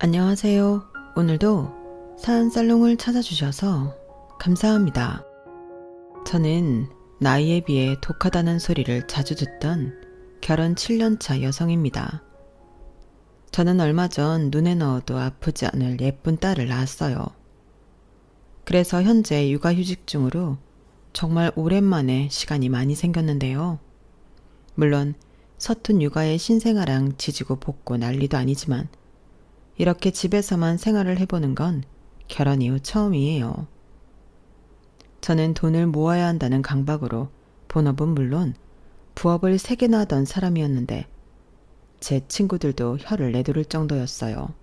안녕하세요. 오늘도 사연살롱을 찾아주셔서 감사합니다. 저는 나이에 비해 독하다는 소리를 자주 듣던 결혼 7년차 여성입니다. 저는 얼마 전 눈에 넣어도 아프지 않을 예쁜 딸을 낳았어요. 그래서 현재 육아휴직 중으로 정말 오랜만에 시간이 많이 생겼는데요. 물론 서툰 육아에 신생아랑 지지고 볶고 난리도 아니지만 이렇게 집에서만 생활을 해보는 건 결혼 이후 처음이에요. 저는 돈을 모아야 한다는 강박으로 본업은 물론 부업을 3개나 하던 사람이었는데 제 친구들도 혀를 내두를 정도였어요.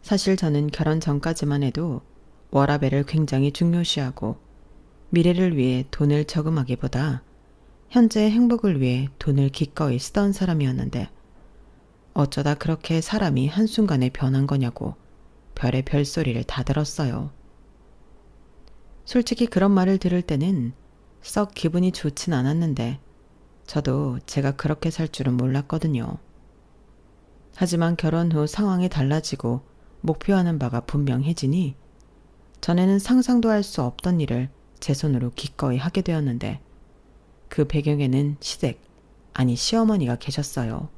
사실 저는 결혼 전까지만 해도 워라밸을 굉장히 중요시하고 미래를 위해 돈을 저금하기보다 현재의 행복을 위해 돈을 기꺼이 쓰던 사람이었는데 어쩌다 그렇게 사람이 한순간에 변한 거냐고 별의 별소리를 다 들었어요. 솔직히 그런 말을 들을 때는 썩 기분이 좋진 않았는데 저도 제가 그렇게 살 줄은 몰랐거든요. 하지만 결혼 후 상황이 달라지고 목표하는 바가 분명해지니 전에는 상상도 할 수 없던 일을 제 손으로 기꺼이 하게 되었는데 그 배경에는 시댁, 아니 시어머니가 계셨어요.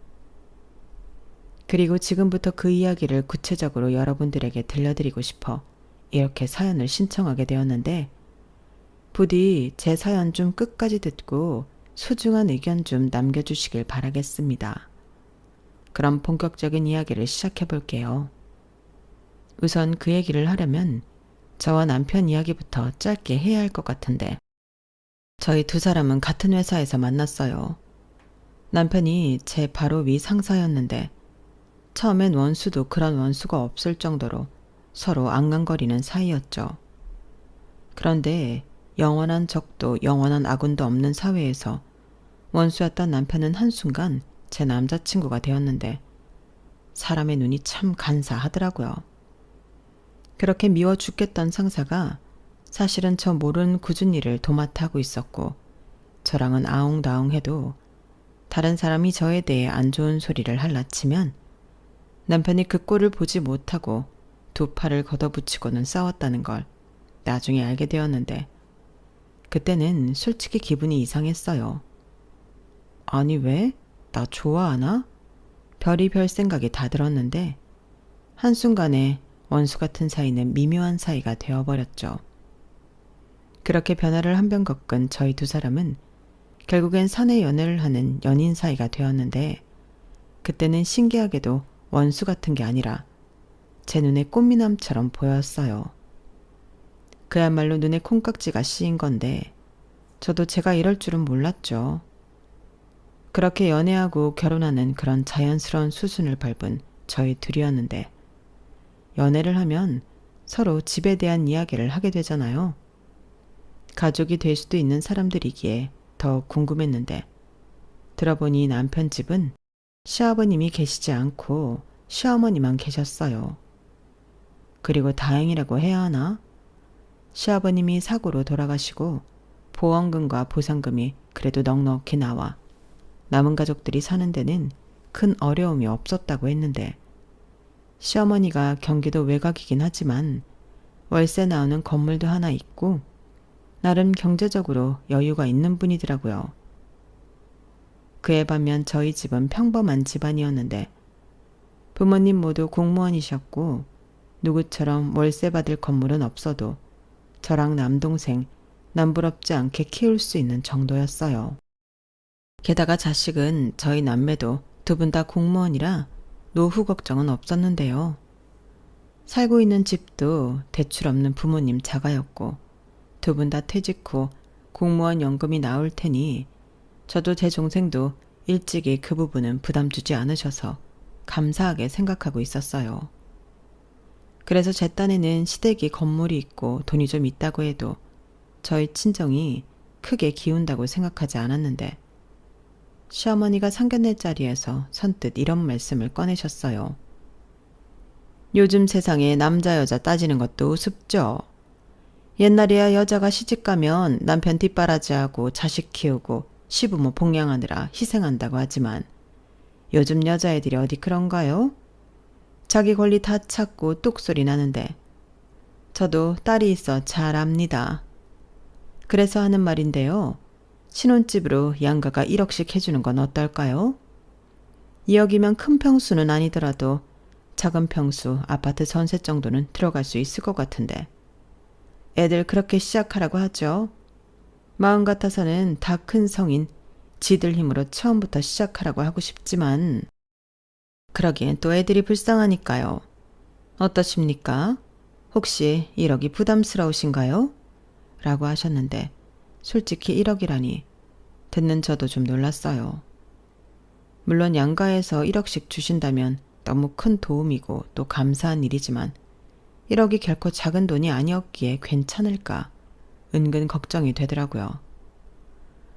그리고 지금부터 그 이야기를 구체적으로 여러분들에게 들려드리고 싶어 이렇게 사연을 신청하게 되었는데 부디 제 사연 좀 끝까지 듣고 소중한 의견 좀 남겨주시길 바라겠습니다. 그럼 본격적인 이야기를 시작해 볼게요. 우선 그 얘기를 하려면 저와 남편 이야기부터 짧게 해야 할 것 같은데 저희 두 사람은 같은 회사에서 만났어요. 남편이 제 바로 위 상사였는데 처음엔 원수도 그런 원수가 없을 정도로 서로 앙앙거리는 사이였죠. 그런데 영원한 적도 영원한 아군도 없는 사회에서 원수였던 남편은 한순간 제 남자친구가 되었는데 사람의 눈이 참 간사하더라고요. 그렇게 미워 죽겠던 상사가 사실은 저 모르는 굳은 일을 도맡아 하고 있었고 저랑은 아웅다웅해도 다른 사람이 저에 대해 안 좋은 소리를 할라치면 남편이 그 꼴을 보지 못하고 두 팔을 걷어붙이고는 싸웠다는 걸 나중에 알게 되었는데 그때는 솔직히 기분이 이상했어요. 아니 왜? 나 좋아하나? 별의별 생각이 다 들었는데 한순간에 원수 같은 사이는 미묘한 사이가 되어버렸죠. 그렇게 변화를 한 번 겪은 저희 두 사람은 결국엔 사내 연애를 하는 연인 사이가 되었는데 그때는 신기하게도 원수 같은 게 아니라 제 눈에 꽃미남처럼 보였어요. 그야말로 눈에 콩깍지가 씌인 건데 저도 제가 이럴 줄은 몰랐죠. 그렇게 연애하고 결혼하는 그런 자연스러운 수순을 밟은 저희 둘이었는데 연애를 하면 서로 집에 대한 이야기를 하게 되잖아요. 가족이 될 수도 있는 사람들이기에 더 궁금했는데 들어보니 남편 집은 시아버님이 계시지 않고 시어머니만 계셨어요. 그리고 다행이라고 해야 하나? 시아버님이 사고로 돌아가시고 보험금과 보상금이 그래도 넉넉히 나와 남은 가족들이 사는 데는 큰 어려움이 없었다고 했는데 시어머니가 경기도 외곽이긴 하지만 월세 나오는 건물도 하나 있고 나름 경제적으로 여유가 있는 분이더라고요. 그에 반면 저희 집은 평범한 집안이었는데 부모님 모두 공무원이셨고 누구처럼 월세 받을 건물은 없어도 저랑 남동생 남부럽지 않게 키울 수 있는 정도였어요. 게다가 자식은 저희 남매도 두 분 다 공무원이라 노후 걱정은 없었는데요. 살고 있는 집도 대출 없는 부모님 자가였고 두 분 다 퇴직 후 공무원 연금이 나올 테니 저도 제 동생도 일찍이 그 부분은 부담 주지 않으셔서 감사하게 생각하고 있었어요. 그래서 제 딴에는 시댁이 건물이 있고 돈이 좀 있다고 해도 저희 친정이 크게 기운다고 생각하지 않았는데 시어머니가 상견례 자리에서 선뜻 이런 말씀을 꺼내셨어요. 요즘 세상에 남자 여자 따지는 것도 우습죠. 옛날에야 여자가 시집가면 남편 뒷바라지하고 자식 키우고 시부모 봉양하느라 희생한다고 하지만 요즘 여자애들이 어디 그런가요? 자기 권리 다 찾고 뚝소리 나는데 저도 딸이 있어 잘 압니다. 그래서 하는 말인데요. 신혼집으로 양가가 1억씩 해주는 건 어떨까요? 2억이면 큰 평수는 아니더라도 작은 평수 아파트 전세 정도는 들어갈 수 있을 것 같은데. 애들 그렇게 시작하라고 하죠. 마음 같아서는 다 큰 성인 지들 힘으로 처음부터 시작하라고 하고 싶지만 그러기엔 또 애들이 불쌍하니까요. 어떠십니까? 혹시 1억이 부담스러우신가요? 라고 하셨는데 솔직히 1억이라니 듣는 저도 좀 놀랐어요. 물론 양가에서 1억씩 주신다면 너무 큰 도움이고 또 감사한 일이지만 1억이 결코 작은 돈이 아니었기에 괜찮을까 은근 걱정이 되더라고요.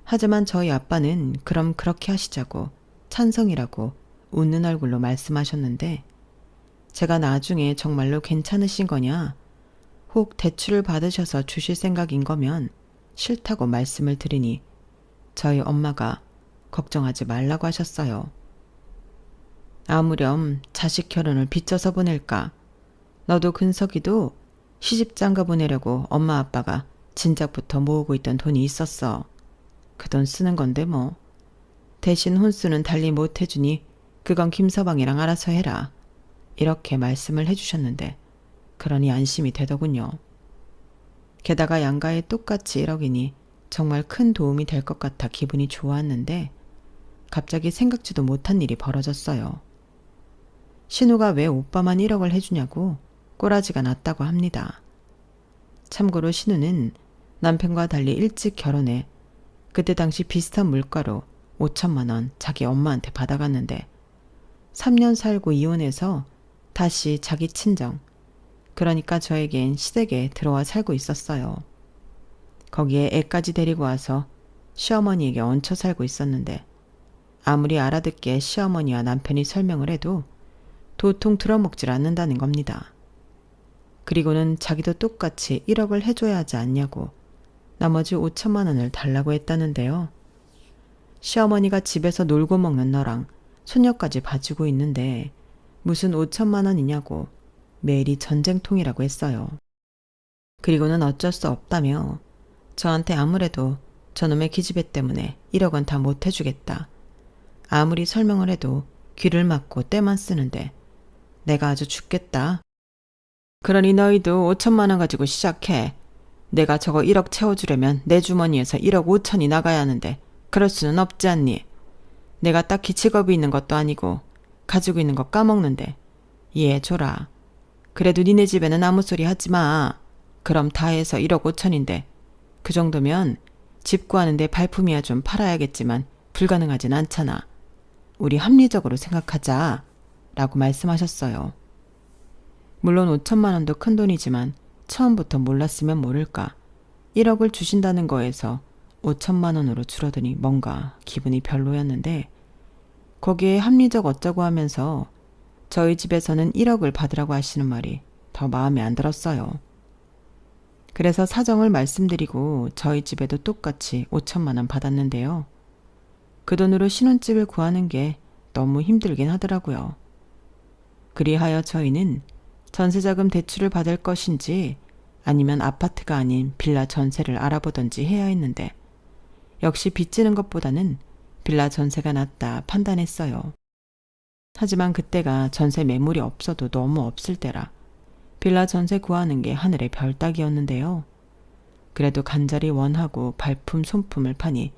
하지만 저희 아빠는 그럼 그렇게 하시자고 찬성이라고 웃는 얼굴로 말씀하셨는데 제가 나중에 정말로 괜찮으신 거냐 혹 대출을 받으셔서 주실 생각인 거면 싫다고 말씀을 드리니 저희 엄마가 걱정하지 말라고 하셨어요. 아무렴 자식 결혼을 빚져서 보낼까. 너도 근석이도 시집장가 보내려고 엄마 아빠가 진작부터 모으고 있던 돈이 있었어. 그 돈 쓰는 건데 뭐. 대신 혼수는 달리 못 해주니 그건 김서방이랑 알아서 해라. 이렇게 말씀을 해주셨는데 그러니 안심이 되더군요. 게다가 양가에 똑같이 1억이니 정말 큰 도움이 될 것 같아 기분이 좋았는데 갑자기 생각지도 못한 일이 벌어졌어요. 신우가 왜 오빠만 1억을 해주냐고 꼬라지가 났다고 합니다. 참고로 신우는 남편과 달리 일찍 결혼해 그때 당시 비슷한 물가로 5천만 원 자기 엄마한테 받아갔는데 3년 살고 이혼해서 다시 자기 친정, 그러니까 저에겐 시댁에 들어와 살고 있었어요. 거기에 애까지 데리고 와서 시어머니에게 얹혀 살고 있었는데 아무리 알아듣게 시어머니와 남편이 설명을 해도 도통 들어먹질 않는다는 겁니다. 그리고는 자기도 똑같이 1억을 해줘야 하지 않냐고 나머지 5천만 원을 달라고 했다는데요. 시어머니가 집에서 놀고 먹는 너랑 손녀까지 봐주고 있는데 무슨 5천만 원이냐고 매일이 전쟁통이라고 했어요. 그리고는 어쩔 수 없다며 저한테 아무래도 저놈의 기집애 때문에 1억 원 다 못 해주겠다. 아무리 설명을 해도 귀를 막고 떼만 쓰는데 내가 아주 죽겠다. 그러니 너희도 5천만 원 가지고 시작해. 내가 저거 1억 채워주려면 내 주머니에서 1억 5천이 나가야 하는데 그럴 수는 없지 않니? 내가 딱히 직업이 있는 것도 아니고 가지고 있는 거 까먹는데 이해해줘라. 그래도 니네 집에는 아무 소리 하지 마. 그럼 다 해서 1억 5천인데 그 정도면 집 구하는데 발품이야 좀 팔아야겠지만 불가능하진 않잖아. 우리 합리적으로 생각하자. 라고 말씀하셨어요. 물론 5천만 원도 큰 돈이지만 처음부터 몰랐으면 모를까 1억을 주신다는 거에서 5천만 원으로 줄어드니 뭔가 기분이 별로였는데 거기에 합리적 어쩌고 하면서 저희 집에서는 1억을 받으라고 하시는 말이 더 마음에 안 들었어요. 그래서 사정을 말씀드리고 저희 집에도 똑같이 5천만 원 받았는데요. 그 돈으로 신혼집을 구하는 게 너무 힘들긴 하더라고요. 그리하여 저희는 전세자금 대출을 받을 것인지 아니면 아파트가 아닌 빌라 전세를 알아보던지 해야 했는데 역시 빚지는 것보다는 빌라 전세가 낫다 판단했어요. 하지만 그때가 전세 매물이 없어도 너무 없을 때라 빌라 전세 구하는 게 하늘의 별 따기였는데요. 그래도 간절히 원하고 발품 손품을 파니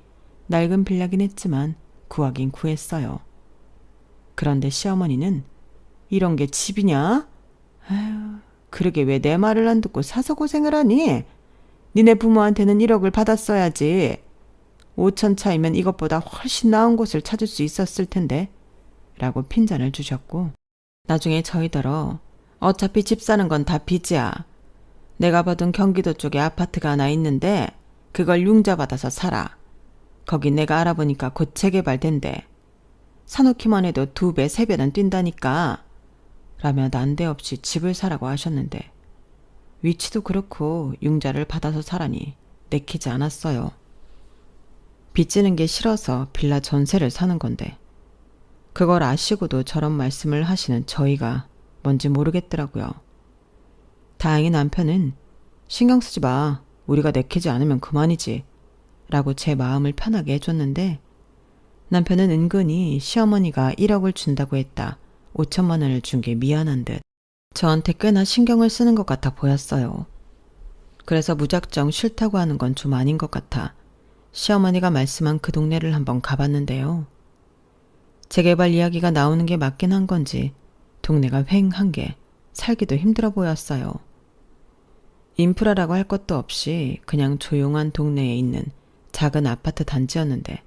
낡은 빌라긴 했지만 구하긴 구했어요. 그런데 시어머니는 이런 게 집이냐? 아휴, 그러게 왜 내 말을 안 듣고 사서 고생을 하니? 니네 부모한테는 1억을 받았어야지. 5천 차이면 이것보다 훨씬 나은 곳을 찾을 수 있었을 텐데 라고 핀잔을 주셨고 나중에 저희더러 어차피 집 사는 건 다 빚이야. 내가 받은 경기도 쪽에 아파트가 하나 있는데 그걸 융자 받아서 살아. 거기 내가 알아보니까 곧 재개발된대. 사놓기만 해도 2배, 3배는 뛴다니까. 라며 난데없이 집을 사라고 하셨는데 위치도 그렇고 융자를 받아서 사라니 내키지 않았어요. 빚지는 게 싫어서 빌라 전세를 사는 건데 그걸 아시고도 저런 말씀을 하시는 저희가 뭔지 모르겠더라고요. 다행히 남편은 신경 쓰지 마. 우리가 내키지 않으면 그만이지. 라고 제 마음을 편하게 해줬는데 남편은 은근히 시어머니가 1억을 준다고 했다. 5천만 원을 준 게 미안한 듯 저한테 꽤나 신경을 쓰는 것 같아 보였어요. 그래서 무작정 싫다고 하는 건 좀 아닌 것 같아 시어머니가 말씀한 그 동네를 한번 가봤는데요. 재개발 이야기가 나오는 게 맞긴 한 건지 동네가 휑한 게 살기도 힘들어 보였어요. 인프라라고 할 것도 없이 그냥 조용한 동네에 있는 작은 아파트 단지였는데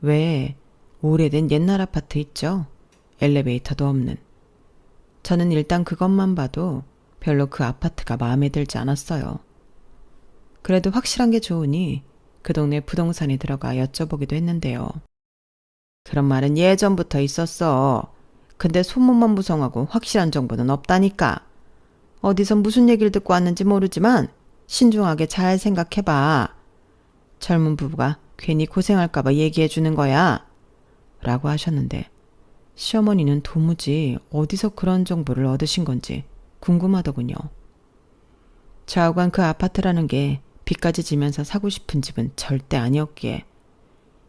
왜 오래된 옛날 아파트 있죠? 엘리베이터도 없는. 저는 일단 그것만 봐도 별로 그 아파트가 마음에 들지 않았어요. 그래도 확실한 게 좋으니 그 동네 부동산에 들어가 여쭤보기도 했는데요. 그런 말은 예전부터 있었어. 근데 소문만 무성하고 확실한 정보는 없다니까. 어디서 무슨 얘기를 듣고 왔는지 모르지만 신중하게 잘 생각해봐. 젊은 부부가 괜히 고생할까봐 얘기해주는 거야. 라고 하셨는데 시어머니는 도무지 어디서 그런 정보를 얻으신 건지 궁금하더군요. 좌우간 그 아파트라는 게 빚까지 지면서 사고 싶은 집은 절대 아니었기에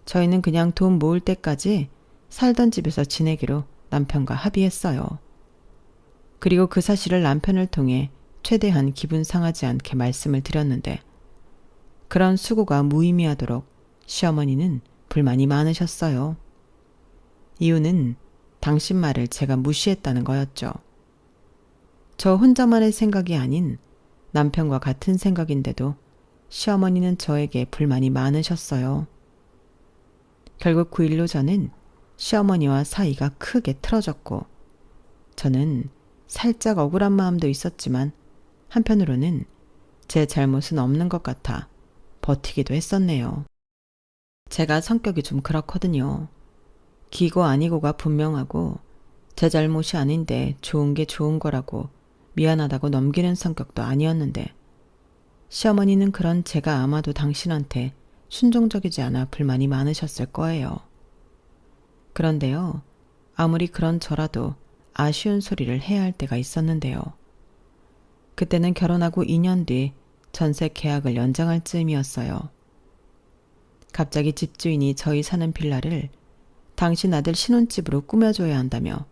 저희는 그냥 돈 모을 때까지 살던 집에서 지내기로 남편과 합의했어요. 그리고 그 사실을 남편을 통해 최대한 기분 상하지 않게 말씀을 드렸는데 그런 수고가 무의미하도록 시어머니는 불만이 많으셨어요. 이유는 당신 말을 제가 무시했다는 거였죠. 저 혼자만의 생각이 아닌 남편과 같은 생각인데도 시어머니는 저에게 불만이 많으셨어요. 결국 그 일로 저는 시어머니와 사이가 크게 틀어졌고 저는 살짝 억울한 마음도 있었지만 한편으로는 제 잘못은 없는 것 같아 버티기도 했었네요. 제가 성격이 좀 그렇거든요. 기고 아니고가 분명하고 제 잘못이 아닌데 좋은 게 좋은 거라고 미안하다고 넘기는 성격도 아니었는데 시어머니는 그런 제가 아마도 당신한테 순종적이지 않아 불만이 많으셨을 거예요. 그런데요. 아무리 그런 저라도 아쉬운 소리를 해야 할 때가 있었는데요. 그때는 결혼하고 2년 뒤 전세 계약을 연장할 즈음이었어요. 갑자기 집주인이 저희 사는 빌라를 당신 아들 신혼집으로 꾸며줘야 한다며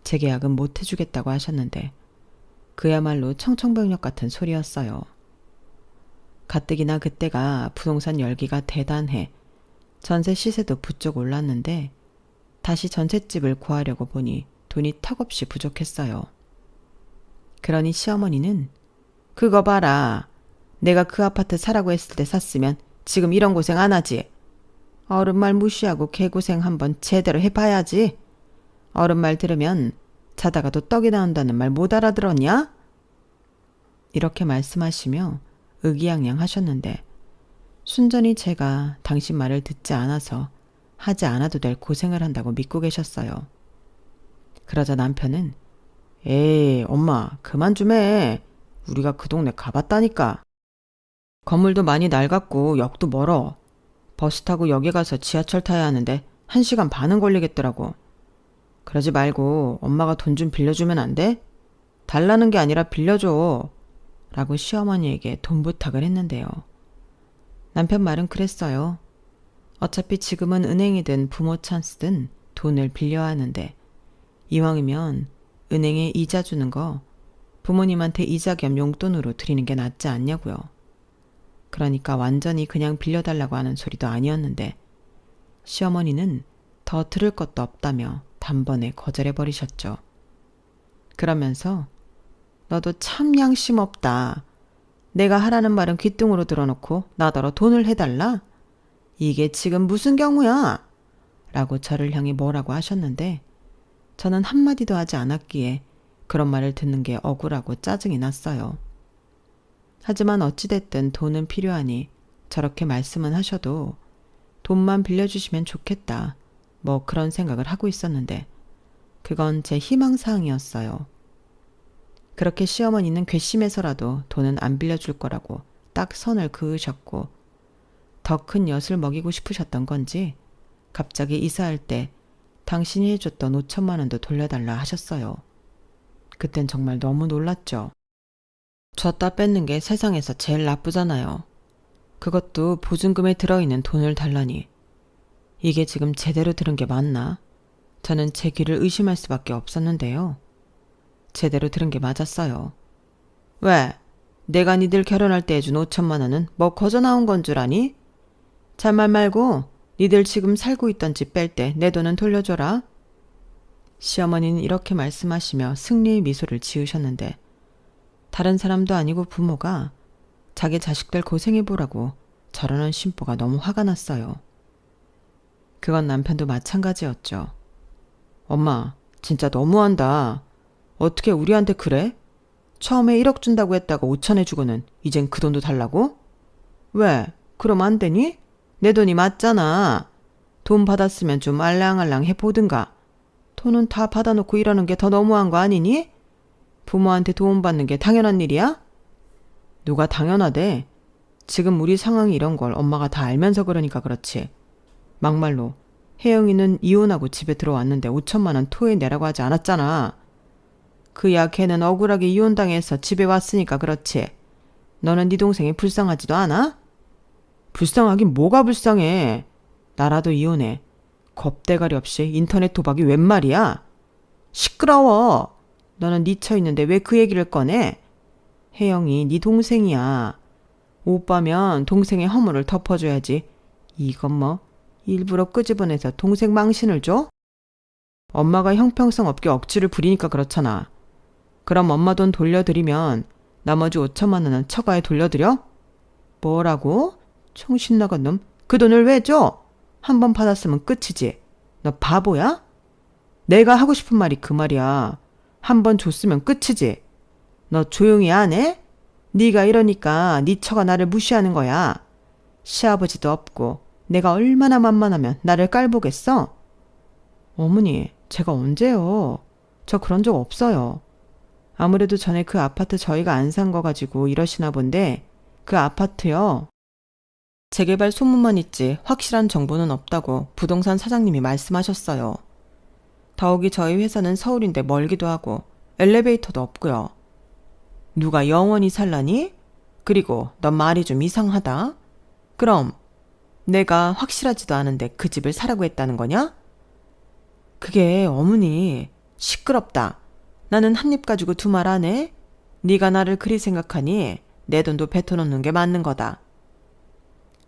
재계약은 못 해주겠다고 하셨는데 그야말로 청천벽력 같은 소리였어요. 가뜩이나 그때가 부동산 열기가 대단해 전세 시세도 부쩍 올랐는데 다시 전셋집을 구하려고 보니 돈이 턱없이 부족했어요. 그러니 시어머니는 그거 봐라. 내가 그 아파트 사라고 했을 때 샀으면 지금 이런 고생 안 하지. 어른 말 무시하고 개고생 한번 제대로 해봐야지. 어른 말 들으면 자다가도 떡이 나온다는 말 못 알아들었냐? 이렇게 말씀하시며 의기양양 하셨는데 순전히 제가 당신 말을 듣지 않아서 하지 않아도 될 고생을 한다고 믿고 계셨어요. 그러자 남편은 에이 엄마 그만 좀 해. 우리가 그 동네 가봤다니까. 건물도 많이 낡았고 역도 멀어. 버스 타고 역에 가서 지하철 타야 하는데 1시간 반은 걸리겠더라고. 그러지 말고 엄마가 돈 좀 빌려주면 안 돼? 달라는 게 아니라 빌려줘. 라고 시어머니에게 돈 부탁을 했는데요. 남편 말은 그랬어요. 어차피 지금은 은행이든 부모 찬스든 돈을 빌려야 하는데 이왕이면 은행에 이자 주는 거 부모님한테 이자 겸 용돈으로 드리는 게 낫지 않냐고요. 그러니까 완전히 그냥 빌려달라고 하는 소리도 아니었는데 시어머니는 더 들을 것도 없다며 단번에 거절해버리셨죠. 그러면서 너도 참 양심 없다. 내가 하라는 말은 귓등으로 들어놓고 나더러 돈을 해달라? 이게 지금 무슨 경우야? 라고 저를 향해 뭐라고 하셨는데 저는 한마디도 하지 않았기에 그런 말을 듣는 게 억울하고 짜증이 났어요. 하지만 어찌됐든 돈은 필요하니 저렇게 말씀은 하셔도 돈만 빌려주시면 좋겠다. 뭐 그런 생각을 하고 있었는데 그건 제 희망사항이었어요. 그렇게 시어머니는 괘씸해서라도 돈은 안 빌려줄 거라고 딱 선을 그으셨고 더 큰 엿을 먹이고 싶으셨던 건지 갑자기 이사할 때 당신이 해줬던 5천만 원도 돌려달라 하셨어요. 그땐 정말 너무 놀랐죠. 줬다 뺏는 게 세상에서 제일 나쁘잖아요. 그것도 보증금에 들어있는 돈을 달라니. 이게 지금 제대로 들은 게 맞나? 저는 제 귀를 의심할 수밖에 없었는데요. 제대로 들은 게 맞았어요. 왜? 내가 니들 결혼할 때 해준 5천만 원은 뭐 거저 나온 건 줄 아니? 잔말 말고 니들 지금 살고 있던 집 뺄 때 내 돈은 돌려줘라. 시어머니는 이렇게 말씀하시며 승리의 미소를 지으셨는데 다른 사람도 아니고 부모가 자기 자식들 고생해보라고 저러는 심보가 너무 화가 났어요. 그건 남편도 마찬가지였죠. 엄마, 진짜 너무한다. 어떻게 우리한테 그래? 처음에 1억 준다고 했다가 5천 해주고는 이젠 그 돈도 달라고? 왜? 그럼 안 되니? 내 돈이 맞잖아. 돈 받았으면 좀 알랑알랑 해보든가. 돈은 다 받아놓고 이러는 게 더 너무한 거 아니니? 부모한테 도움 받는 게 당연한 일이야? 누가 당연하대? 지금 우리 상황이 이런 걸 엄마가 다 알면서 그러니까 그렇지. 막말로 혜영이는 이혼하고 집에 들어왔는데 5천만 원 토해내라고 하지 않았잖아. 그야 걔는 억울하게 이혼당해서 집에 왔으니까 그렇지. 너는 네 동생이 불쌍하지도 않아? 불쌍하긴 뭐가 불쌍해. 나라도 이혼해. 겁대가리 없이 인터넷 도박이 웬 말이야? 시끄러워. 너는 네 처 있는데 왜 그 얘기를 꺼내? 혜영이 네 동생이야. 오빠면 동생의 허물을 덮어줘야지. 이건 뭐 일부러 끄집어내서 동생 망신을 줘? 엄마가 형평성 없게 억지를 부리니까 그렇잖아. 그럼 엄마 돈 돌려드리면 나머지 5천만 원은 처가에 돌려드려? 뭐라고? 정신 나간 놈. 그 돈을 왜 줘? 한 번 받았으면 끝이지. 너 바보야? 내가 하고 싶은 말이 그 말이야. 한 번 줬으면 끝이지. 너 조용히 안 해? 네가 이러니까 네 처가 나를 무시하는 거야. 시아버지도 없고 내가 얼마나 만만하면 나를 깔보겠어? 어머니, 제가 언제요? 저 그런 적 없어요. 아무래도 전에 그 아파트 저희가 안 산 거 가지고 이러시나 본데 그 아파트요. 재개발 소문만 있지 확실한 정보는 없다고 부동산 사장님이 말씀하셨어요. 더욱이 저희 회사는 서울인데 멀기도 하고 엘리베이터도 없고요. 누가 영원히 살라니? 그리고 넌 말이 좀 이상하다. 그럼 내가 확실하지도 않은데 그 집을 사라고 했다는 거냐? 그게 어머니 시끄럽다. 나는 한 입 가지고 두 말 안 해? 네가 나를 그리 생각하니 내 돈도 뱉어놓는 게 맞는 거다.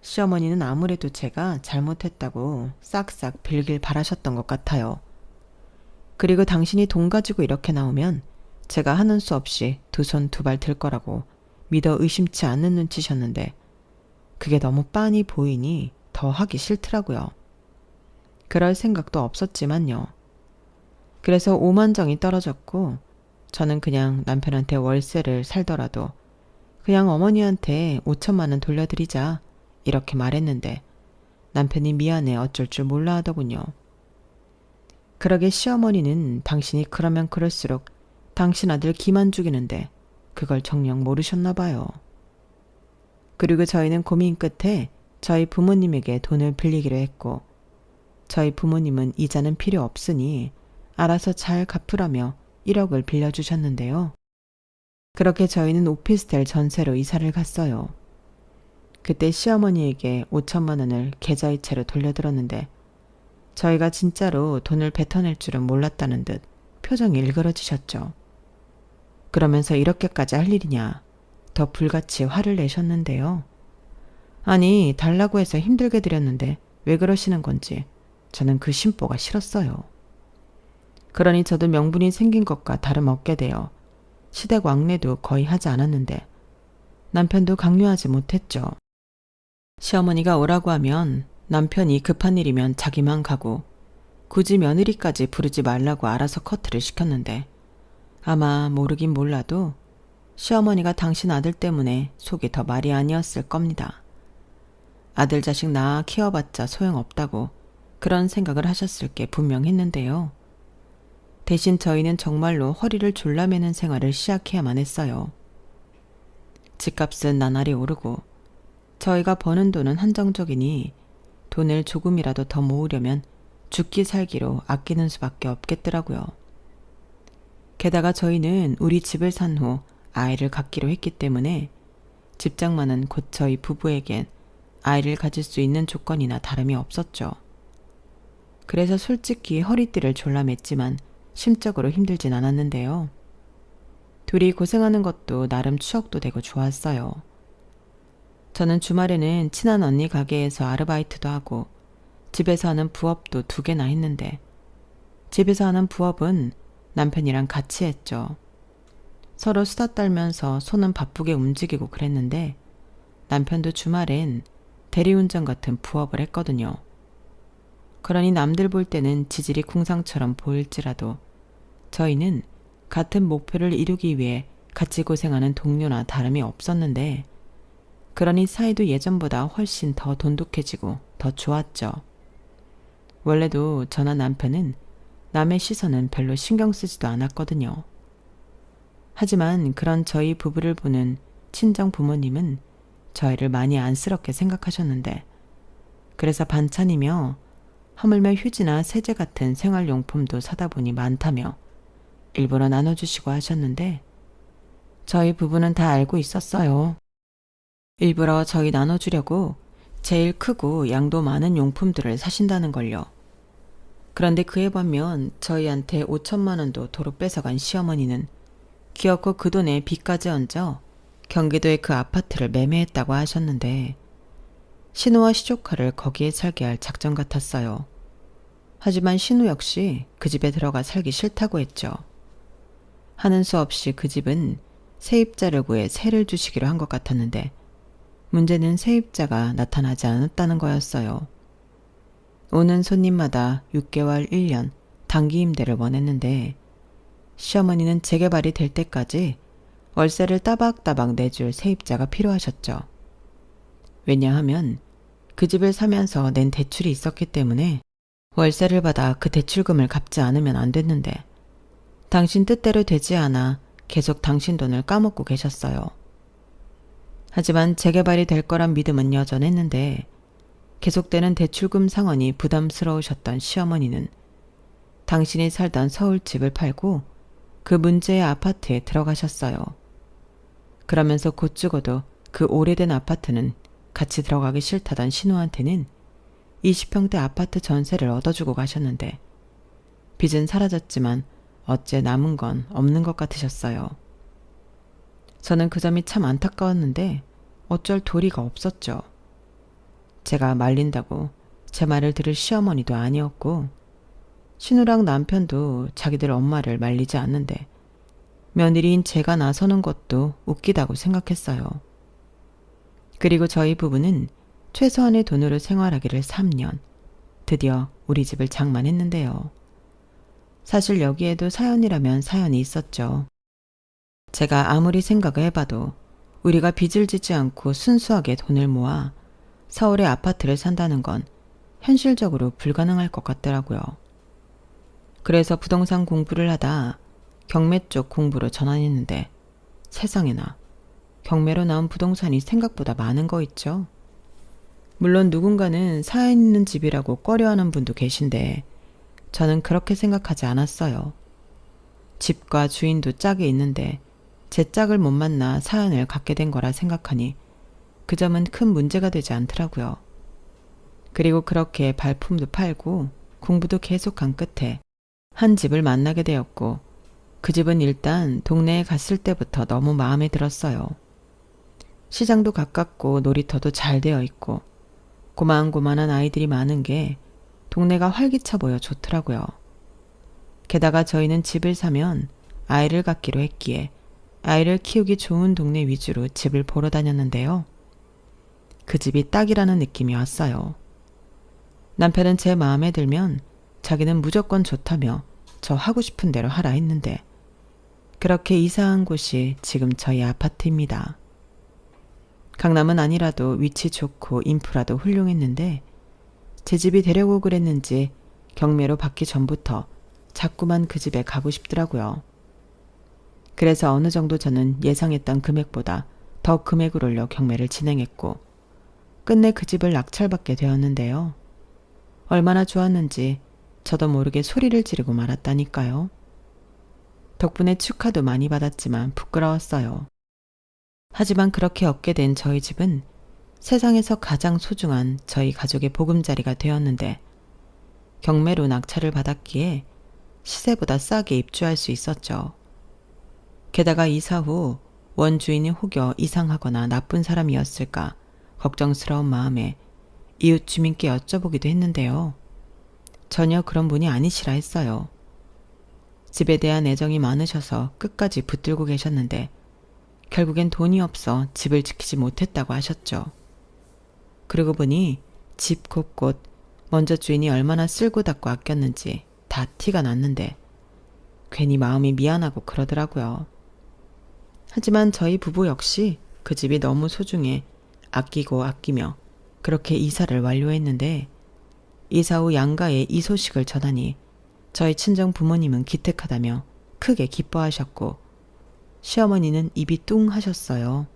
시어머니는 아무래도 제가 잘못했다고 싹싹 빌길 바라셨던 것 같아요. 그리고 당신이 돈 가지고 이렇게 나오면 제가 하는 수 없이 두 손 두 발 들 거라고 믿어 의심치 않는 눈치셨는데 그게 너무 빤히 보이니 더 하기 싫더라고요. 그럴 생각도 없었지만요. 그래서 오만정이 떨어졌고 저는 그냥 남편한테 월세를 살더라도 그냥 어머니한테 5천만 원 돌려드리자 이렇게 말했는데 남편이 미안해 어쩔 줄 몰라 하더군요. 그러게 시어머니는 당신이 그러면 그럴수록 당신 아들 기만 죽이는데 그걸 정녕 모르셨나 봐요. 그리고 저희는 고민 끝에 저희 부모님에게 돈을 빌리기로 했고 저희 부모님은 이자는 필요 없으니 알아서 잘 갚으라며 1억을 빌려주셨는데요. 그렇게 저희는 오피스텔 전세로 이사를 갔어요. 그때 시어머니에게 5천만 원을 계좌이체로 돌려들었는데 저희가 진짜로 돈을 뱉어낼 줄은 몰랐다는 듯 표정이 일그러지셨죠. 그러면서 이렇게까지 할 일이냐 더 불같이 화를 내셨는데요. 아니 달라고 해서 힘들게 드렸는데 왜 그러시는 건지 저는 그 심보가 싫었어요. 그러니 저도 명분이 생긴 것과 다름없게 되어 시댁 왕래도 거의 하지 않았는데 남편도 강요하지 못했죠. 시어머니가 오라고 하면 남편이 급한 일이면 자기만 가고 굳이 며느리까지 부르지 말라고 알아서 커트를 시켰는데 아마 모르긴 몰라도 시어머니가 당신 아들 때문에 속이 더 말이 아니었을 겁니다. 아들 자식 낳아 키워봤자 소용없다고 그런 생각을 하셨을 게 분명했는데요. 대신 저희는 정말로 허리를 졸라매는 생활을 시작해야만 했어요. 집값은 나날이 오르고 저희가 버는 돈은 한정적이니 돈을 조금이라도 더 모으려면 죽기 살기로 아끼는 수밖에 없겠더라고요. 게다가 저희는 우리 집을 산 후 아이를 갖기로 했기 때문에 집장만은 곧 저희 부부에겐 아이를 가질 수 있는 조건이나 다름이 없었죠. 그래서 솔직히 허리띠를 졸라맸지만 심적으로 힘들진 않았는데요. 둘이 고생하는 것도 나름 추억도 되고 좋았어요. 저는 주말에는 친한 언니 가게에서 아르바이트도 하고 집에서 하는 부업도 2개나 했는데 집에서 하는 부업은 남편이랑 같이 했죠. 서로 수다 떨면서 손은 바쁘게 움직이고 그랬는데 남편도 주말엔 대리운전 같은 부업을 했거든요. 그러니 남들 볼 때는 지질이 궁상처럼 보일지라도 저희는 같은 목표를 이루기 위해 같이 고생하는 동료나 다름이 없었는데 그러니 사이도 예전보다 훨씬 더 돈독해지고 더 좋았죠. 원래도 저나 남편은 남의 시선은 별로 신경 쓰지도 않았거든요. 하지만 그런 저희 부부를 보는 친정 부모님은 저희를 많이 안쓰럽게 생각하셨는데 그래서 반찬이며 하물며 휴지나 세제 같은 생활용품도 사다 보니 많다며 일부러 나눠주시고 하셨는데 저희 부부는 다 알고 있었어요. 일부러 저희 나눠주려고 제일 크고 양도 많은 용품들을 사신다는 걸요. 그런데 그에 반면 저희한테 5천만 원도 도로 뺏어간 시어머니는 기어코 그 돈에 빚까지 얹어 경기도의 그 아파트를 매매했다고 하셨는데 신우와 시조카를 거기에 살게 할 작전 같았어요. 하지만 신우 역시 그 집에 들어가 살기 싫다고 했죠. 하는 수 없이 그 집은 세입자를 구해 세를 주시기로 한 것 같았는데 문제는 세입자가 나타나지 않았다는 거였어요. 오는 손님마다 6개월, 1년 단기 임대를 원했는데 시어머니는 재개발이 될 때까지 월세를 따박따박 내줄 세입자가 필요하셨죠. 왜냐하면 그 집을 사면서 낸 대출이 있었기 때문에 월세를 받아 그 대출금을 갚지 않으면 안 됐는데 당신 뜻대로 되지 않아 계속 당신 돈을 까먹고 계셨어요. 하지만 재개발이 될 거란 믿음은 여전했는데 계속되는 대출금 상환이 부담스러우셨던 시어머니는 당신이 살던 서울집을 팔고 그 문제의 아파트에 들어가셨어요. 그러면서 곧 죽어도 그 오래된 아파트는 같이 들어가기 싫다던 신우한테는 20평대 아파트 전세를 얻어주고 가셨는데 빚은 사라졌지만 어째 남은 건 없는 것 같으셨어요. 저는 그 점이 참 안타까웠는데 어쩔 도리가 없었죠. 제가 말린다고 제 말을 들을 시어머니도 아니었고 신우랑 남편도 자기들 엄마를 말리지 않는데 며느리인 제가 나서는 것도 웃기다고 생각했어요. 그리고 저희 부부는 최소한의 돈으로 생활하기를 3년, 드디어 우리 집을 장만했는데요. 사실 여기에도 사연이라면 사연이 있었죠. 제가 아무리 생각을 해봐도 우리가 빚을 지지 않고 순수하게 돈을 모아 서울의 아파트를 산다는 건 현실적으로 불가능할 것 같더라고요. 그래서 부동산 공부를 하다 경매 쪽 공부로 전환했는데 세상에나 경매로 나온 부동산이 생각보다 많은 거 있죠. 물론 누군가는 사연 있는 집이라고 꺼려하는 분도 계신데 저는 그렇게 생각하지 않았어요. 집과 주인도 짝이 있는데 제 짝을 못 만나 사연을 갖게 된 거라 생각하니 그 점은 큰 문제가 되지 않더라고요. 그리고 그렇게 발품도 팔고 공부도 계속한 끝에 한 집을 만나게 되었고 그 집은 일단 동네에 갔을 때부터 너무 마음에 들었어요. 시장도 가깝고 놀이터도 잘 되어 있고 고만고만한 아이들이 많은 게 동네가 활기차 보여 좋더라고요. 게다가 저희는 집을 사면 아이를 갖기로 했기에 아이를 키우기 좋은 동네 위주로 집을 보러 다녔는데요. 그 집이 딱이라는 느낌이 왔어요. 남편은 제 마음에 들면 자기는 무조건 좋다며 저 하고 싶은 대로 하라 했는데 그렇게 이사한 곳이 지금 저희 아파트입니다. 강남은 아니라도 위치 좋고 인프라도 훌륭했는데 제 집이 되려고 그랬는지 경매로 받기 전부터 자꾸만 그 집에 가고 싶더라고요. 그래서 어느 정도 저는 예상했던 금액보다 더 금액을 올려 경매를 진행했고 끝내 그 집을 낙찰받게 되었는데요. 얼마나 좋았는지 저도 모르게 소리를 지르고 말았다니까요. 덕분에 축하도 많이 받았지만 부끄러웠어요. 하지만 그렇게 얻게 된 저희 집은 세상에서 가장 소중한 저희 가족의 보금자리가 되었는데 경매로 낙찰을 받았기에 시세보다 싸게 입주할 수 있었죠. 게다가 이사 후 원주인이 혹여 이상하거나 나쁜 사람이었을까 걱정스러운 마음에 이웃 주민께 여쭤보기도 했는데요. 전혀 그런 분이 아니시라 했어요. 집에 대한 애정이 많으셔서 끝까지 붙들고 계셨는데 결국엔 돈이 없어 집을 지키지 못했다고 하셨죠. 그러고 보니 집 곳곳 먼저 주인이 얼마나 쓸고 닦고 아꼈는지 다 티가 났는데 괜히 마음이 미안하고 그러더라고요. 하지만 저희 부부 역시 그 집이 너무 소중해 아끼고 아끼며 그렇게 이사를 완료했는데 이사 후 양가에 이 소식을 전하니 저희 친정 부모님은 기특하다며 크게 기뻐하셨고 시어머니는 입이 뚱 하셨어요.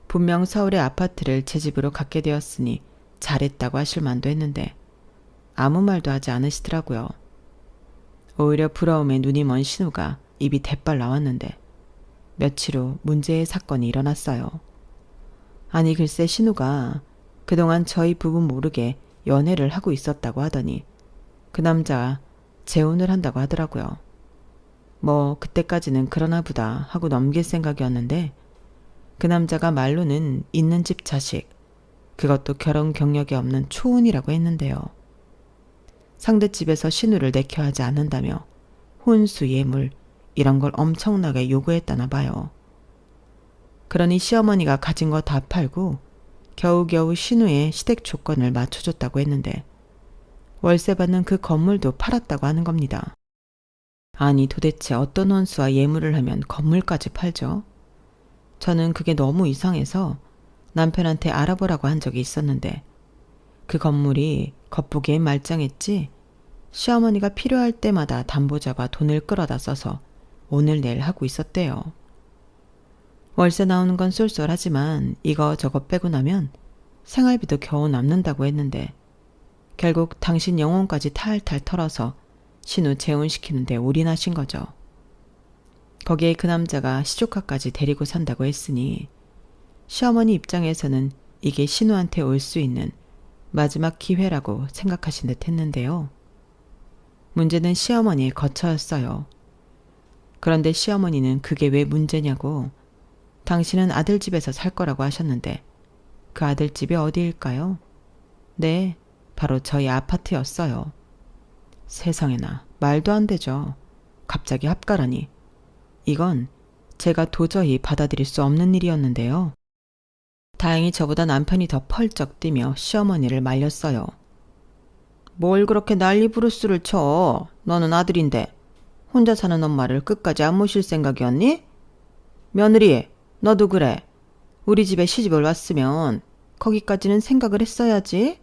분명 서울의 아파트를 제 집으로 갖게 되었으니 잘했다고 하실 만도 했는데 아무 말도 하지 않으시더라고요. 오히려 부러움에 눈이 먼 신우가 입이 대빨 나왔는데 며칠 후 문제의 사건이 일어났어요. 아니 글쎄 신우가 그동안 저희 부부 모르게 연애를 하고 있었다고 하더니 그 남자가 재혼을 한다고 하더라고요. 뭐 그때까지는 그러나 보다 하고 넘길 생각이었는데 그 남자가 말로는 있는 집 자식, 그것도 결혼 경력이 없는 초혼이라고 했는데요. 상대집에서 신우를 내켜 하지 않는다며 혼수 예물 이런 걸 엄청나게 요구했다나 봐요. 그러니 시어머니가 가진 거 다 팔고 겨우겨우 신우의 시댁 조건을 맞춰줬다고 했는데 월세 받는 그 건물도 팔았다고 하는 겁니다. 아니 도대체 어떤 혼수와 예물을 하면 건물까지 팔죠? 저는 그게 너무 이상해서 남편한테 알아보라고 한 적이 있었는데 그 건물이 겉보기엔 말짱했지 시어머니가 필요할 때마다 담보 잡아 돈을 끌어다 써서 오늘 내일 하고 있었대요. 월세 나오는 건 쏠쏠하지만 이거 저거 빼고 나면 생활비도 겨우 남는다고 했는데 결국 당신 영혼까지 탈탈 털어서 신우 재혼시키는데 올인하신 거죠. 거기에 그 남자가 시조카까지 데리고 산다고 했으니 시어머니 입장에서는 이게 신우한테 올 수 있는 마지막 기회라고 생각하신 듯 했는데요. 문제는 시어머니의 거처였어요. 그런데 시어머니는 그게 왜 문제냐고 당신은 아들 집에서 살 거라고 하셨는데 그 아들 집이 어디일까요? 네, 바로 저희 아파트였어요. 세상에나 말도 안 되죠. 갑자기 합가라니. 이건 제가 도저히 받아들일 수 없는 일이었는데요. 다행히 저보다 남편이 더 펄쩍 뛰며 시어머니를 말렸어요. 뭘 그렇게 난리 부르스를 쳐. 너는 아들인데 혼자 사는 엄마를 끝까지 안 모실 생각이었니? 며느리, 너도 그래. 우리 집에 시집을 왔으면 거기까지는 생각을 했어야지.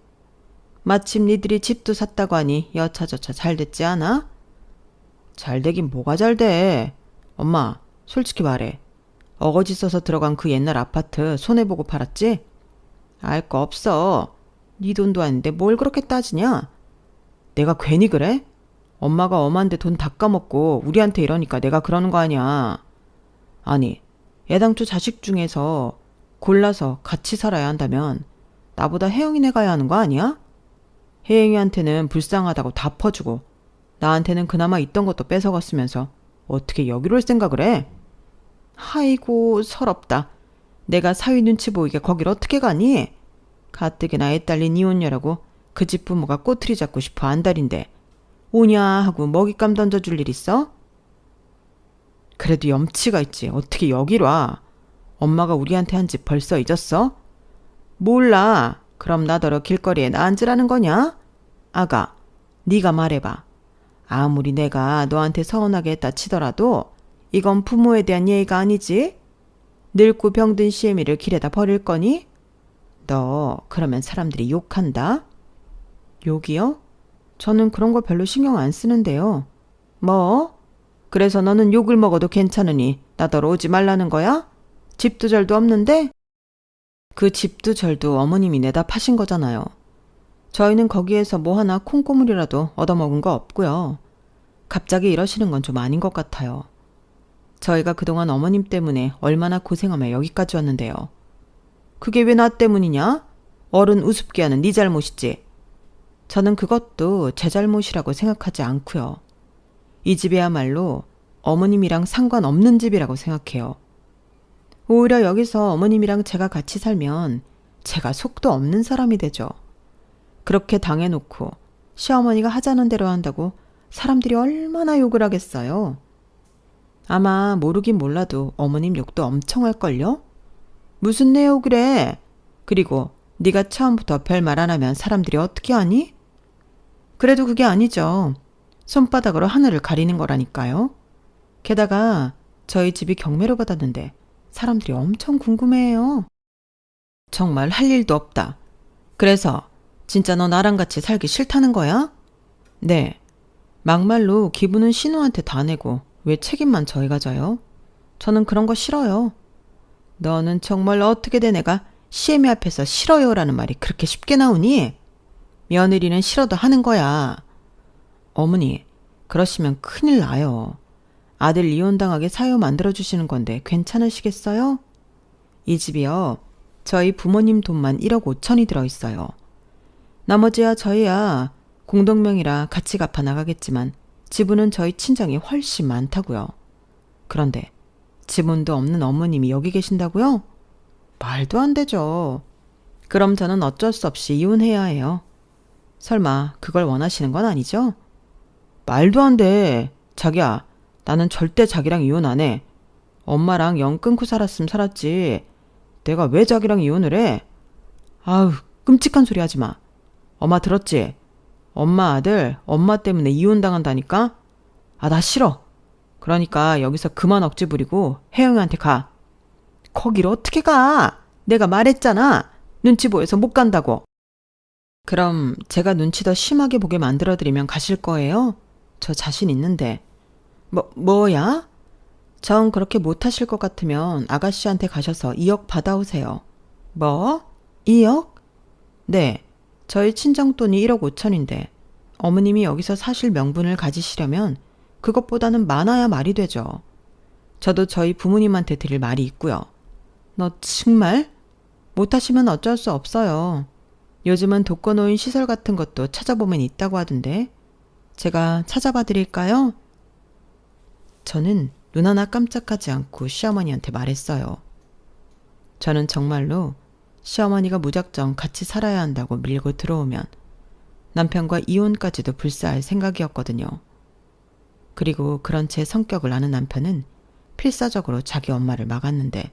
마침 니들이 집도 샀다고 하니 여차저차 잘 됐지 않아? 잘 되긴 뭐가 잘 돼. 엄마, 솔직히 말해. 어거지 써서 들어간 그 옛날 아파트 손해보고 팔았지? 알 거 없어. 네 돈도 아닌데 뭘 그렇게 따지냐? 내가 괜히 그래? 엄마가 엄한데 돈 다 까먹고 우리한테 이러니까 내가 그러는 거 아니야. 아니, 애당초 자식 중에서 골라서 같이 살아야 한다면 나보다 혜영이네 가야 하는 거 아니야? 혜영이한테는 불쌍하다고 다 퍼주고 나한테는 그나마 있던 것도 뺏어갔으면서 어떻게 여기로 올 생각을 해? 아이고 서럽다. 내가 사위 눈치 보이게 거길 어떻게 가니? 가뜩이나 애 딸린 이혼녀라고 그 집 부모가 꼬투리 잡고 싶어 안달인데 오냐 하고 먹잇감 던져줄 일 있어? 그래도 염치가 있지. 어떻게 여길 와? 엄마가 우리한테 한 집 벌써 잊었어? 몰라. 그럼 나더러 길거리에 나 앉으라는 거냐? 아가, 네가 말해봐. 아무리 내가 너한테 서운하게 했다 치더라도 이건 부모에 대한 예의가 아니지? 늙고 병든 시애미를 길에다 버릴 거니? 너 그러면 사람들이 욕한다? 욕이요? 저는 그런 거 별로 신경 안 쓰는데요. 뭐? 그래서 너는 욕을 먹어도 괜찮으니 나더러 오지 말라는 거야? 집도 절도 없는데? 그 집도 절도 어머님이 내다 파신 거잖아요. 저희는 거기에서 뭐 하나 콩고물이라도 얻어먹은 거 없고요. 갑자기 이러시는 건 좀 아닌 것 같아요. 저희가 그동안 어머님 때문에 얼마나 고생하며 여기까지 왔는데요. 그게 왜 나 때문이냐? 어른 우습게 하는 네 잘못이지. 저는 그것도 제 잘못이라고 생각하지 않고요. 이 집이야말로 어머님이랑 상관없는 집이라고 생각해요. 오히려 여기서 어머님이랑 제가 같이 살면 제가 속도 없는 사람이 되죠. 그렇게 당해놓고 시어머니가 하자는 대로 한다고 사람들이 얼마나 욕을 하겠어요. 아마 모르긴 몰라도 어머님 욕도 엄청 할걸요? 무슨 내 욕을 해? 그리고 네가 처음부터 별 말 안 하면 사람들이 어떻게 하니? 그래도 그게 아니죠. 손바닥으로 하늘을 가리는 거라니까요. 게다가 저희 집이 경매로 받았는데 사람들이 엄청 궁금해해요. 정말 할 일도 없다. 그래서 진짜 너 나랑 같이 살기 싫다는 거야? 네. 막말로 기분은 신우한테 다 내고 왜 책임만 저희가 져요? 저는 그런 거 싫어요. 너는 정말 어떻게 된 애가 시애미 앞에서 싫어요라는 말이 그렇게 쉽게 나오니? 며느리는 싫어도 하는 거야. 어머니, 그러시면 큰일 나요. 아들 이혼당하게 사유 만들어주시는 건데 괜찮으시겠어요? 이 집이요. 저희 부모님 돈만 1억 5천이 들어있어요. 나머지야 저희야 공동명의라 같이 갚아 나가겠지만 지분은 저희 친정이 훨씬 많다고요. 그런데 지분도 없는 어머님이 여기 계신다고요? 말도 안 되죠. 그럼 저는 어쩔 수 없이 이혼해야 해요. 설마 그걸 원하시는 건 아니죠? 말도 안 돼. 자기야, 나는 절대 자기랑 이혼 안 해. 엄마랑 영 끊고 살았으면 살았지. 내가 왜 자기랑 이혼을 해? 아우, 끔찍한 소리 하지 마. 엄마 들었지? 엄마 아들, 엄마 때문에 이혼당한다니까? 아, 나 싫어. 그러니까 여기서 그만 억지 부리고 혜영이한테 가. 거기를 어떻게 가? 내가 말했잖아. 눈치 보여서 못 간다고. 그럼 제가 눈치 더 심하게 보게 만들어드리면 가실 거예요? 저 자신 있는데. 뭐야? 정 그렇게 못하실 것 같으면 아가씨한테 가셔서 2억 받아오세요. 뭐? 2억? 네. 저희 친정돈이 1억 5천인데 어머님이 여기서 사실 명분을 가지시려면 그것보다는 많아야 말이 되죠. 저도 저희 부모님한테 드릴 말이 있고요. 너 정말? 못하시면 어쩔 수 없어요. 요즘은 독거노인 시설 같은 것도 찾아보면 있다고 하던데 제가 찾아봐 드릴까요? 저는 눈 하나 깜짝하지 않고 시어머니한테 말했어요. 저는 정말로 시어머니가 무작정 같이 살아야 한다고 밀고 들어오면 남편과 이혼까지도 불사할 생각이었거든요. 그리고 그런 제 성격을 아는 남편은 필사적으로 자기 엄마를 막았는데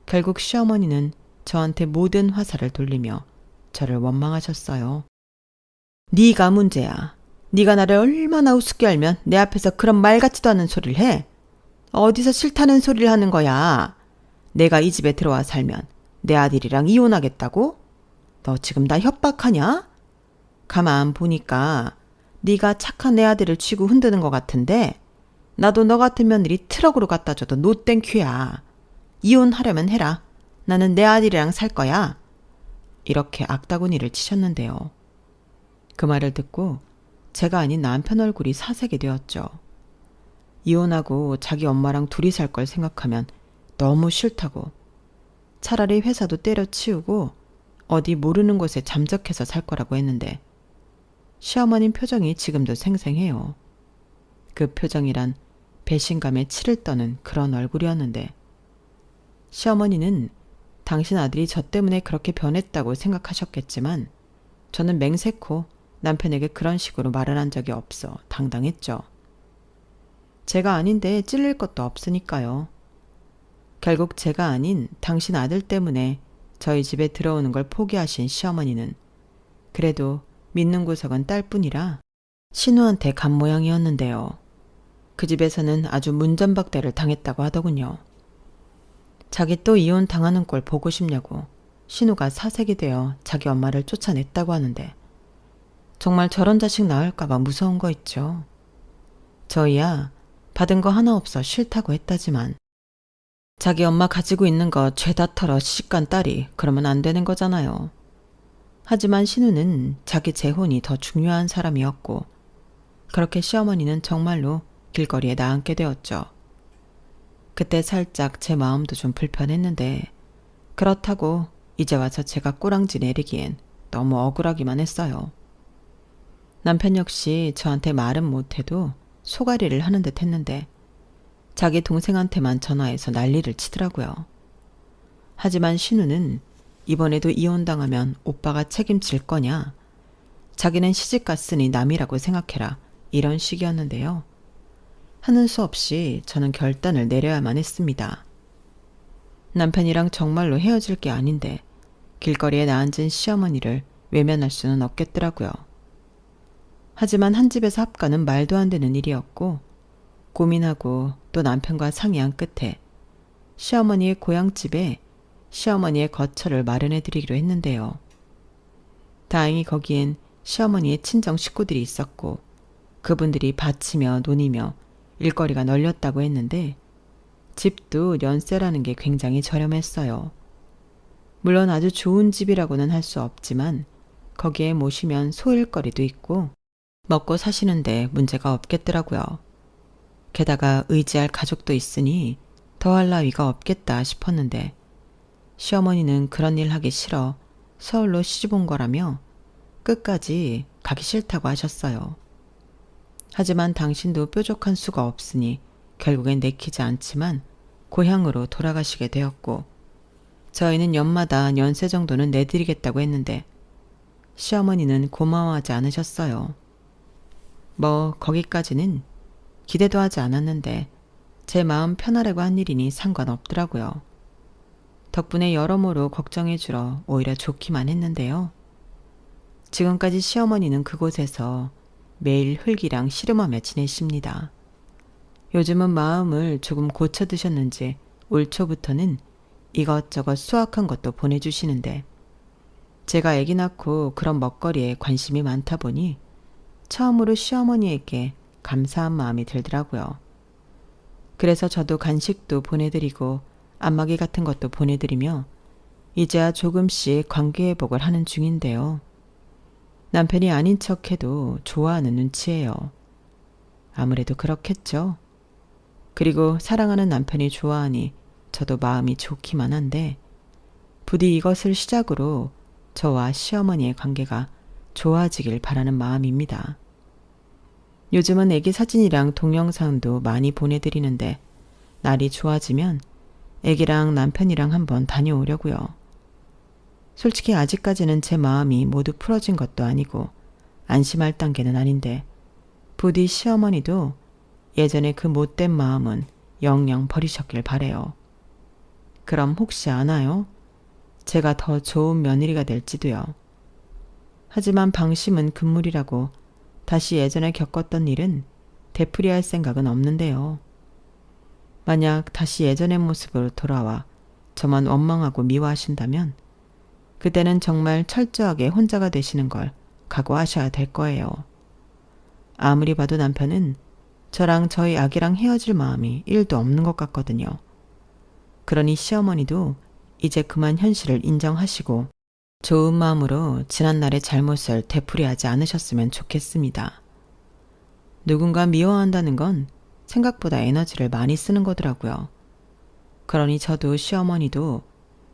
결국 시어머니는 저한테 모든 화살을 돌리며 저를 원망하셨어요. 네가 문제야. 네가 나를 얼마나 우습게 알면 내 앞에서 그런 말 같지도 않은 소리를 해? 어디서 싫다는 소리를 하는 거야? 내가 이 집에 들어와 살면 내 아들이랑 이혼하겠다고? 너 지금 나 협박하냐? 가만 보니까 네가 착한 내 아들을 쥐고 흔드는 것 같은데 나도 너 같은 며느리 트럭으로 갖다 줘도 노 땡큐야. 이혼하려면 해라. 나는 내 아들이랑 살 거야. 이렇게 악다구니를 치셨는데요. 그 말을 듣고 제가 아닌 남편 얼굴이 사색이 되었죠. 이혼하고 자기 엄마랑 둘이 살 걸 생각하면 너무 싫다고. 차라리 회사도 때려치우고 어디 모르는 곳에 잠적해서 살 거라고 했는데 시어머님 표정이 지금도 생생해요. 그 표정이란 배신감에 치를 떠는 그런 얼굴이었는데 시어머니는 당신 아들이 저 때문에 그렇게 변했다고 생각하셨겠지만 저는 맹세코 남편에게 그런 식으로 말을 한 적이 없어 당당했죠. 제가 아닌데 찔릴 것도 없으니까요. 결국 제가 아닌 당신 아들 때문에 저희 집에 들어오는 걸 포기하신 시어머니는 그래도 믿는 구석은 딸뿐이라 신우한테 간 모양이었는데요. 그 집에서는 아주 문전박대를 당했다고 하더군요. 자기 또 이혼 당하는 꼴 보고 싶냐고 신우가 사색이 되어 자기 엄마를 쫓아냈다고 하는데 정말 저런 자식 낳을까봐 무서운 거 있죠. 저희야 받은 거 하나 없어 싫다고 했다지만 자기 엄마 가지고 있는 거 죄다 털어 시집간 딸이 그러면 안 되는 거잖아요. 하지만 신우는 자기 재혼이 더 중요한 사람이었고 그렇게 시어머니는 정말로 길거리에 나앉게 되었죠. 그때 살짝 제 마음도 좀 불편했는데 그렇다고 이제 와서 제가 꼬랑지 내리기엔 너무 억울하기만 했어요. 남편 역시 저한테 말은 못해도 소가리를 하는 듯 했는데 자기 동생한테만 전화해서 난리를 치더라고요. 하지만 신우는 이번에도 이혼당하면 오빠가 책임질 거냐? 자기는 시집갔으니 남이라고 생각해라. 이런 식이었는데요. 하는 수 없이 저는 결단을 내려야만 했습니다. 남편이랑 정말로 헤어질 게 아닌데 길거리에 나앉은 시어머니를 외면할 수는 없겠더라고요. 하지만 한 집에서 합가는 말도 안 되는 일이었고 고민하고 또 남편과 상의한 끝에 시어머니의 고향집에 시어머니의 거처를 마련해 드리기로 했는데요. 다행히 거기엔 시어머니의 친정 식구들이 있었고 그분들이 밭이며 논이며 일거리가 널렸다고 했는데 집도 연세라는 게 굉장히 저렴했어요. 물론 아주 좋은 집이라고는 할 수 없지만 거기에 모시면 소일거리도 있고 먹고 사시는데 문제가 없겠더라고요. 게다가 의지할 가족도 있으니 더할 나위가 없겠다 싶었는데 시어머니는 그런 일 하기 싫어 서울로 시집 온 거라며 끝까지 가기 싫다고 하셨어요. 하지만 당신도 뾰족한 수가 없으니 결국엔 내키지 않지만 고향으로 돌아가시게 되었고 저희는 연마다 연세 정도는 내드리겠다고 했는데 시어머니는 고마워하지 않으셨어요. 뭐 거기까지는 기대도 하지 않았는데 제 마음 편하려고 한 일이니 상관없더라고요. 덕분에 여러모로 걱정해주러 오히려 좋기만 했는데요. 지금까지 시어머니는 그곳에서 매일 흙이랑 씨름하며 지내십니다. 요즘은 마음을 조금 고쳐드셨는지 올 초부터는 이것저것 수확한 것도 보내주시는데 제가 아기 낳고 그런 먹거리에 관심이 많다 보니 처음으로 시어머니에게 감사한 마음이 들더라고요. 그래서 저도 간식도 보내드리고 안마기 같은 것도 보내드리며 이제야 조금씩 관계회복을 하는 중인데요. 남편이 아닌 척해도 좋아하는 눈치예요. 아무래도 그렇겠죠. 그리고 사랑하는 남편이 좋아하니 저도 마음이 좋기만 한데 부디 이것을 시작으로 저와 시어머니의 관계가 좋아지길 바라는 마음입니다. 요즘은 애기 사진이랑 동영상도 많이 보내드리는데 날이 좋아지면 애기랑 남편이랑 한번 다녀오려고요. 솔직히 아직까지는 제 마음이 모두 풀어진 것도 아니고 안심할 단계는 아닌데 부디 시어머니도 예전에 그 못된 마음은 영영 버리셨길 바래요. 그럼 혹시 아나요? 제가 더 좋은 며느리가 될지도요. 하지만 방심은 금물이라고 다시 예전에 겪었던 일은 되풀이할 생각은 없는데요. 만약 다시 예전의 모습으로 돌아와 저만 원망하고 미워하신다면 그때는 정말 철저하게 혼자가 되시는 걸 각오하셔야 될 거예요. 아무리 봐도 남편은 저랑 저희 아기랑 헤어질 마음이 1도 없는 것 같거든요. 그러니 시어머니도 이제 그만 현실을 인정하시고 좋은 마음으로 지난날의 잘못을 되풀이하지 않으셨으면 좋겠습니다. 누군가 미워한다는 건 생각보다 에너지를 많이 쓰는 거더라고요. 그러니 저도 시어머니도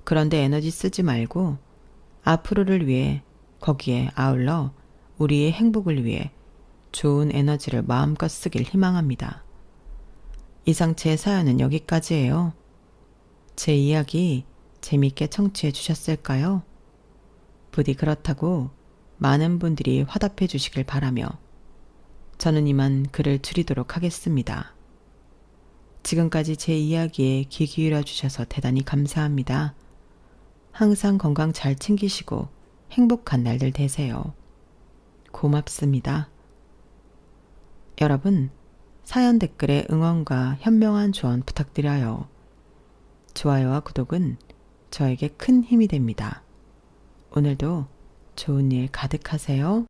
그런데 에너지 쓰지 말고 앞으로를 위해 거기에 아울러 우리의 행복을 위해 좋은 에너지를 마음껏 쓰길 희망합니다. 이상 제 사연은 여기까지예요. 제 이야기 재미있게 청취해 주셨을까요? 부디 그렇다고 많은 분들이 화답해 주시길 바라며 저는 이만 글을 줄이도록 하겠습니다. 지금까지 제 이야기에 귀 기울여 주셔서 대단히 감사합니다. 항상 건강 잘 챙기시고 행복한 날들 되세요. 고맙습니다. 여러분, 사연 댓글에 응원과 현명한 조언 부탁드려요. 좋아요와 구독은 저에게 큰 힘이 됩니다. 오늘도 좋은 일 가득하세요.